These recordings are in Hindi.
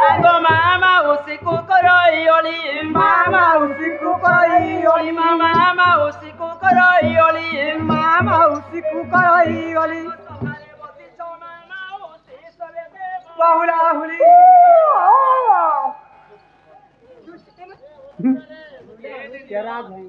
आगो मामा उसी को करई ओली मामा उसी को करई ओली मामा उसी को करई ओली मामा उसी को करई ओली बहुला हुली केरा भाई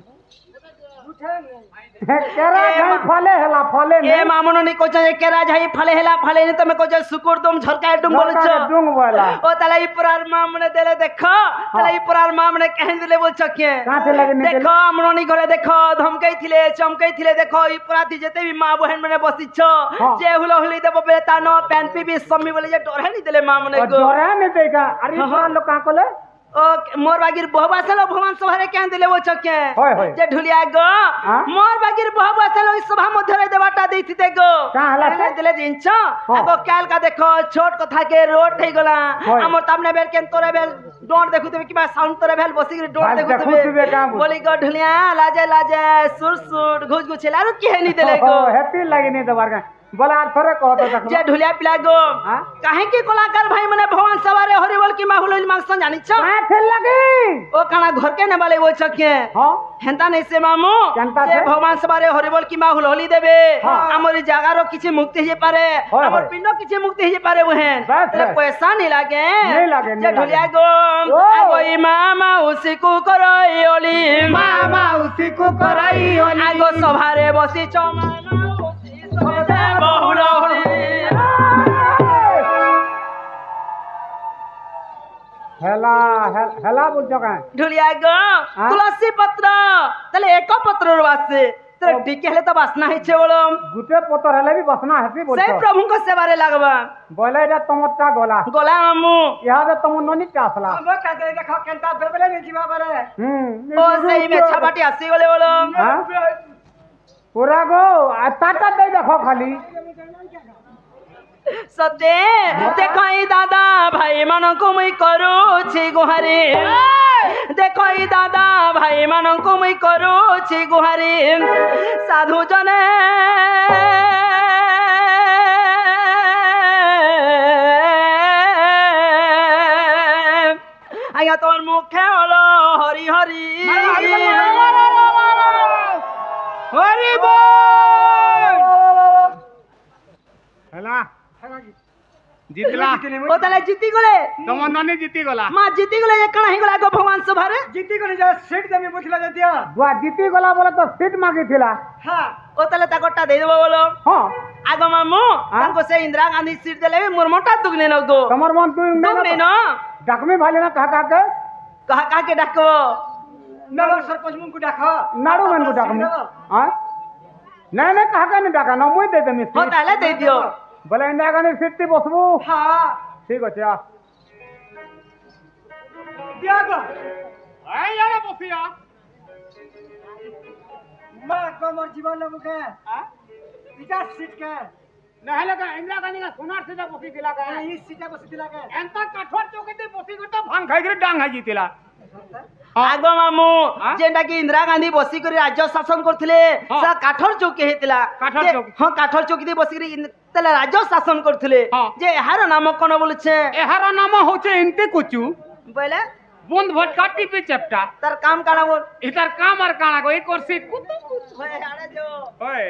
केरा भाई फले हला फले ए मामनो नि कोच केरा झाई फले हला फले नि तमे कोच सुकुर तुम झरका डुंग बोलछ डुंग बोला ओ तलाई पुरार मामने देले देखो तलाई पुरार मामने कहन दिले बोलछ के काथे लगने देखो हमनो नि घरे देखो धमकई थिले चमकई थिले देखो ई पुराती जते भी मां बहन मने बसिछ जे हुलहुली देबो बे तानो पैन पी भी सम्मी बोले जे डोरे नि देले मामने को डोरे नि देगा अरे पुरान लोग का कोले ओ मोर बागिर बहबासलो भगवान सभारे कहन दिले वो छके जे ढुलिया गो मोर बागिर बहबासलो इस सभा मध्य रे देवाटा देथि दे गो का हला कहन दिले दिनछ आगो काल का देखो छोट कथा के रोड થઈ गला हमर तामने बेल केन तोरे बेल डोंट देखु तबे किबा साउंड तोरे बेल बसिक डोंट देखु तबे बोली गो ढुलिया लाजे लाजे सुर सुर घुस घुस लारु के नि देले गो हैप्पी लागिनी दबार का बोला थोड़े कहत देख जे ढुलिया पिला गो काहे की कलाकार भाई मने भगवान सवारे हरिबोल की माहुल मांगसन जानि छ का थे लगी ओ काना घर के ने वाले वो छके हां हेंता नहीं से मामू जे भगवान सवारे हरिबोल की माहुल होली देबे हमरी जागारो किछि मुक्ति हे पारे हमर पिंडो किछि मुक्ति हे पारे वहेन तेरे पैसा नहीं लागे जे ढुलिया गो आगो ई मामा उसी को करई ओली मामा उसी को करई ओली आगो सभारे बसी छ मामा उसी सभारे बहुल होली हेला हेला बोल जका ढुलिया गो तुलसी पत्र तले एक पत्र वासे तेरे टिके हेले तो बासना है छे बोलम गुटे पत्र हेले भी बसना हेती बोल से प्रभु को सेवारे लागबा बोले रे तमटा गोला गोला मामू याद तम ननी टासला हम का दे देखो केनता बेबले नहीं जीवा बारे ओ सही में छबाटी आसी गले बोलम पूरा गो आटाटा दे देखो खाली सते देखई दादा भाई मन को मैं करू छी गुहारी देखई दादा भाई मन को मैं करू छी गुहारी साधु जने आया तोर मुखे हलो हरि हरि हरि बोल हेला जीतला ओ तले जीती गले तम ननी जीती गला मां जीती गले ये कणा ही गला को भगवान सभारे जीती गले जा सीट देबे बुझला जतिया दुआ जीती गला बोले तो सीट मांगी थिला हां ओ तले ता गोटा दे देबो बोलो हां आगो मामू ताको से इंदिरा गांधी सीट देले मोर मोटा दुगने न दो तमर मन तू दुगने न डाकमी भाले ना कहा के डाको नगर सरपंच मुन को डाका नाडू मन को डाकमी हां नहीं कहा के नहीं डाका न मुई दे दे मिस हो ताले दे दियो बोले इंदिरा गांधी सीट बसबू हां ठीक अछि आ दिया गो ए यारे बसिया मां कमर जीवन न मुके हां इटा सीट के नहले का इंदिरा गांधी का सोनार सीट बसी दिला का ई सीट बसी दिला के एंता काठोर चौकी बसी गतो भांग खाई डांग हाई जितिला आगो मामू जेंटा कि इंदिरा गांधी बसी करी राज्य शासन करथिले सा काठर चौकी हेतिला काठर चौकी हां काठर चौकी दे बसी करी तले राज्य शासन करथिले जे एहार नाम कोन बोलछे एहार नाम होचे इनते कुचू बोले बूंद भटका टीपी चपटा तार काम काना बोल इधर काम और काना को एक और सीट होय आड़े जो होय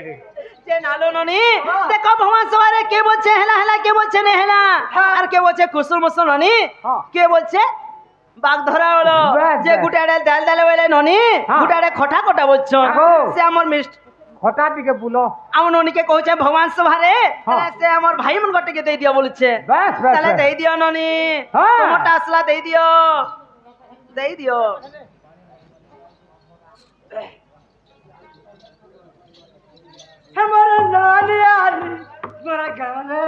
जे नालो ननी देखो भगवान सवारे के बोलछे हेला हेला के बोलछे ने हेला और के बोलछे कुसुम मुसुम ननी के बोलछे बाग धरा वाला जे गुटाडे दाल दाल वाले ननी गुटाडे खटा खटा बोलछो से हमर मिस्ट खटा टिके बुलो आउ ननी के कहछे भगवान सभारे तले से हमर भाई मन गटे के दे दियो बोलछे बस बस तले दे दियो ननी मोटा असला दे दियो हमर नानी आली मोरा गाले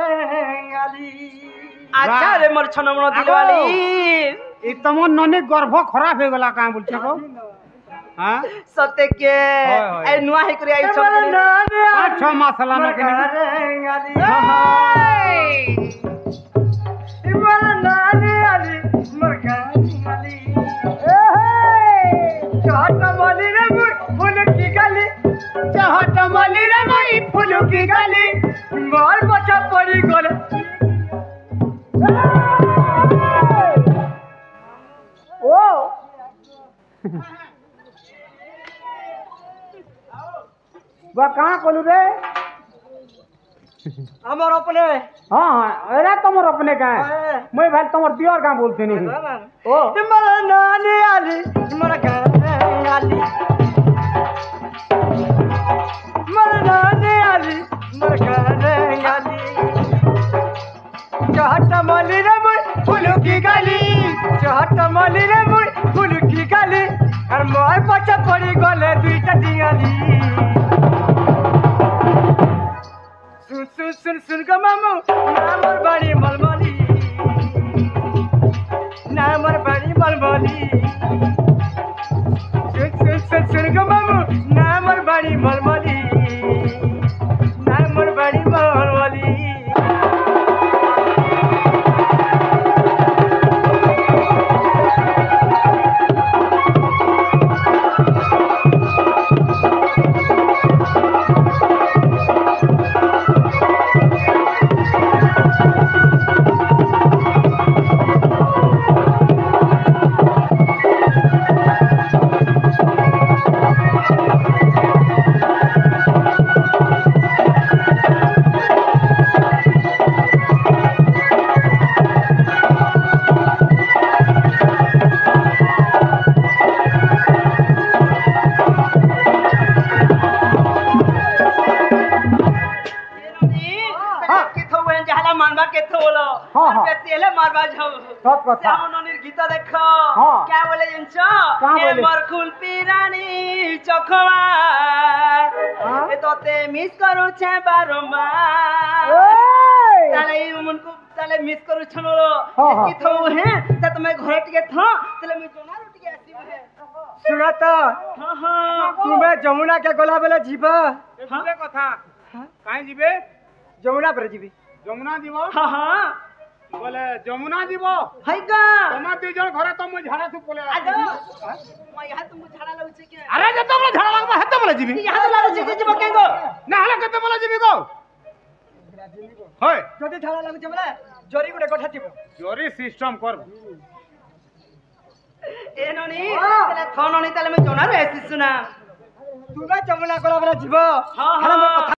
आली अच्छा रे मोर छनमनो दिलवाली ई तमो ननी गर्भ खराब हो गला का बोलछे को हां सत्य के ए नुआ हे करे आई छ अच्छा मसाला न के इमर नानी आली मोर गाली आली ए हे छोटा बोली रे बोल की का गाली चहट मली रे मई फूल की गाली मोर बचा पड़ी गले ओ बा कहाँ कोलू रे हमर अपने हाँ अरे तुमर अपने का है मैं भाई तुमर दियर का बोलते नहीं ओ तुम्हारा नानी आली तुम्हारा गाने आली तुम्हारा नानी आली तुम्हारा गाने आली चहट मली रे मुई फूल की गाली चहट मली रे मुई फूल की गाली और मोर पछा पड़ी गले दुईटा डिंगाली सुन सुन सुन सुन गो मामू नामर बाड़ी मलमली नामर बाड़ी मलमली सुन सुन सुन सुन गो मामू नामर बाड़ी मलमली नामर बाड़ी मलमली मारवा जाओ गीता देखो क्या बोले मरखुल पीरानी चखवा तोते मिस करू छे बारंबार ताले उनको ताले मिस करू छनो की थो है त तुम्हें घर टिके थो तले मैं जोना रोटी आसी है सुना तो हां हां तुम्हें जमुना के गोला बेले जीवा हां कथा काई जीवे जमुना पर जीवी जमुना जीवो हां हां बोले जमुना जीव हैगा तमा दुई जन घरे तो मुई झाड़ा सुप बोले आजो मैं यहां तुमको झाड़ा लाउछे के अरे जते बोले झाड़ा लागबा हेते बोले जीवी यहां तो लाउछे के जीव केगो ना हला कते बोले जीवी गो होय जते झाड़ा लाउछे बोले जोरी गुडे गठा थिबो जोरी सिस्टम कर ए ननी तले थननी तले मैं जोना रे सुना तुगा जमुना कोला बला जीव हां हां